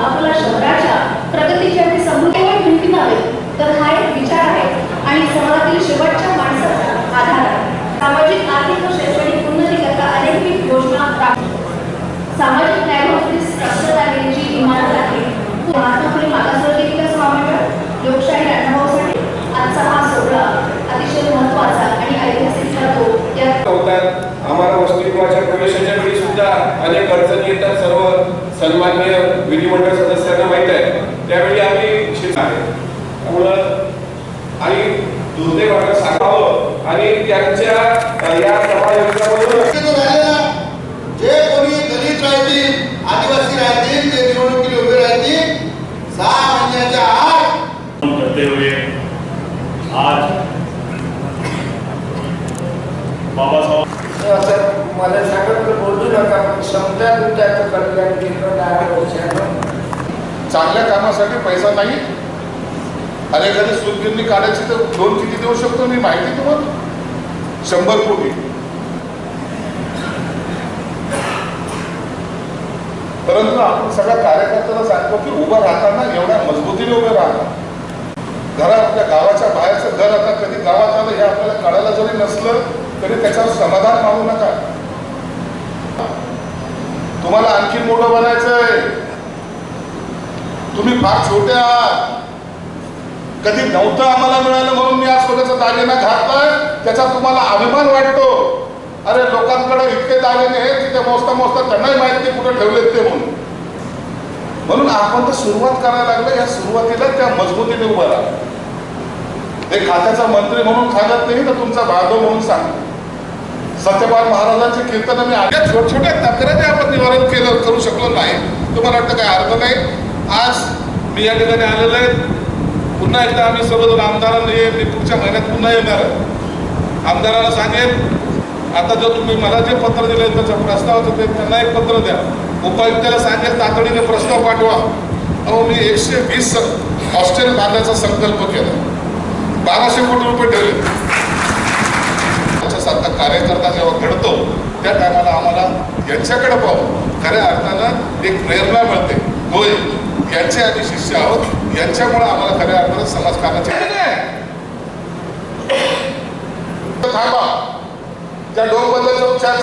आपल्या शहराच्या प्रगतीची आणि समृद्धीवर भिंती नव्हे तर हा एक विचार आहे आणि समाजातील शेवटच्या माणसाचा आधार आहे। सामाजिक आर्थिक व शैक्षणिक उन्नतीकरता अनेक योजना सामाजिक न्याय मंत्री स्ट्रक्चर इमारत आहे। महात्मा फुले मागासवर्गीय विकास महामंडळ लोकशाही अनुभवासाठी आजचा हा सोहळा अतिशय महत्त्वाचा आणि ऐतिहासिक ठरतो। आम्हाला वसतिगृहाच्या प्रवेशाच्या वेळी सुद्धा अनेक अडचणी येतात, सर्व सन्माननीय विधिमंडळ सदस्यांना माहीत आहे। त्यावेळी आम्ही शिस्त आहे त्यामुळं आणि दुर्दैवानं सांगावं आणि त्यांच्या या समायोजनामधून जे कोणी दलित राहतील, आदिवासी राहतील, ते निवडणुकीला उभे राहतील 6 महिन्याच्या आत करते हुए आज बाबासाहेब मला सांगत बोलू नका, समजा तुमच्याचं कल्याण केलं 10 वर्षानं। चांगल्या कामासाठी पैसा नाही, अरे एखादी सूतगिरणी काढायची तर लोन किती देऊ शकतो मी माहिती तुम्हाला? 100 कोटी। परंतु आपण सगळ्या कार्यकर्त्यांना सांगतो की उभं राहताना एवढ्या मजबूतीने उभे राहा। घरात आपल्या गावाच्या बाहेरचं घर आता कधी गावात आलं हे आपल्याला कळायला जरी नसलं तरी त्याच्यावर समाधान मानू नका। तुम्हाला आणखी मोठं बनायचंय, तुम्ही फार छोटे आहात, कधी नव्हतं आम्हाला मिळालं म्हणून मी आज स्वतःचा दागिना घातलाय, त्याचा तुम्हाला अभिमान वाटतो। अरे लोकांकडे इतके दागिने आहेत की ते मोजता त्यांनाही माहिती कुठे ठेवलेत ते म्हणून आपण तर सुरुवात करायला लागलं। या सुरुवातीला त्या मजबूतीने उभं राहा। ते खात्याचा मंत्री म्हणून सांगत नाही तर तुमचा बांधव म्हणून सांगतो। सत्यपाल महाराजांचे कीर्तन मी आल्या छोट्या तक्रारी आपण निवारण करू शकलो नाही, तुम्हाला वाटतं काय अर्थ नाही? आज मी या ठिकाणी आलेलो आहे, पुन्हा एकदा आम्ही सर्वजण आमदारांना पुढच्या महिन्यात पुन्हा येणार आमदारांना सांगेन आता जो तुम्ही मला जे पत्र दिले त्याचा प्रस्ताव ते त्यांना एक पत्र द्या। उपायुक्ताला सांगेल तातडीने प्रस्ताव पाठवा। अहो मी 120 हॉस्टेल बांधण्याचा संकल्प केला, 1200 कोटी रुपये ठेवले। सारखा कार्यकर्ता जेव्हा घडतो त्या टायमाला आम्हाला यांच्याकडे पाहून खऱ्या अर्थानं एक प्रेरणा मिळते। होय यांचे आम्ही शिष्य आहोत, यांच्यामुळे आम्हाला खऱ्या अर्थानं समाजकारणाचे थांबा त्या लोकबदलाचा उपचार